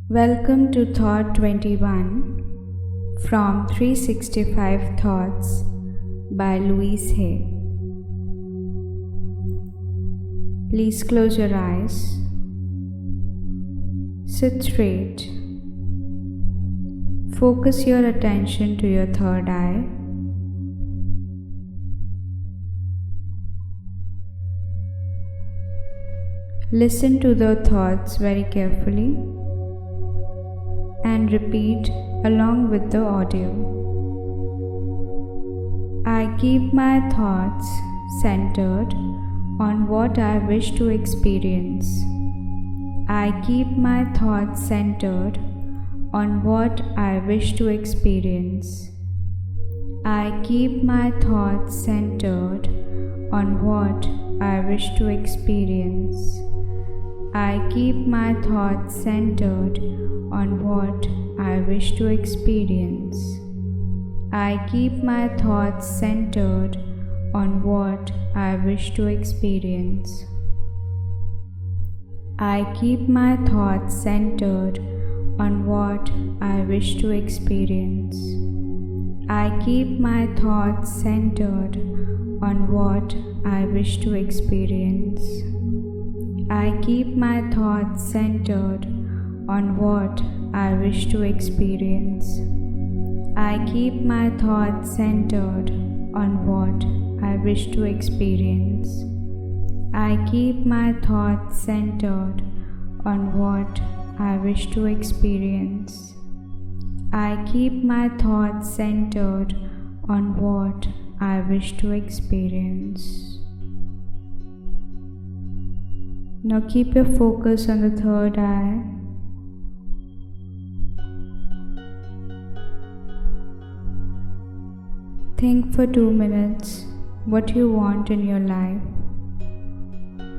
Welcome to Thought 21 from 365 Thoughts by Louise Hay. Please close your eyes. Sit straight. Focus your attention to your third eye. Listen to the thoughts very carefully and repeat along with the audio. I keep my thoughts centered on what I wish to experience. I keep my thoughts centered on what I wish to experience. I keep my thoughts centered on what I wish to experience. I keep my thoughts centered on what I wish to experience. I keep my thoughts centered on what I wish to experience. I keep my thoughts centered on what I wish to experience. I keep my thoughts centered on what I wish to experience. I keep my thoughts centered on what I wish to experience. I keep my thoughts centered on what I wish to experience. I keep my thoughts centered on what I wish to experience. I keep my thoughts centered on what I wish to experience. Now keep your focus on the third eye. Think for 2 minutes what you want in your life,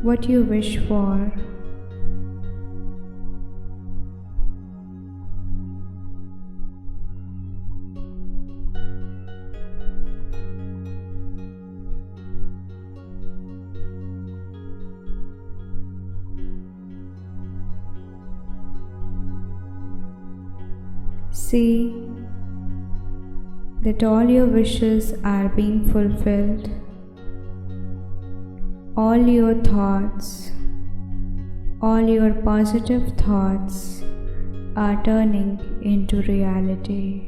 what you wish for. See that all your wishes are being fulfilled. All your thoughts, all your positive thoughts are turning into reality.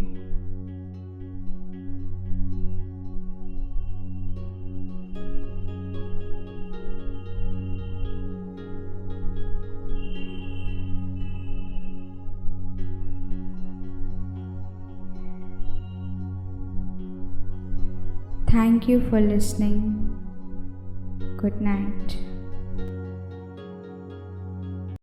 Thank you for listening. Good night.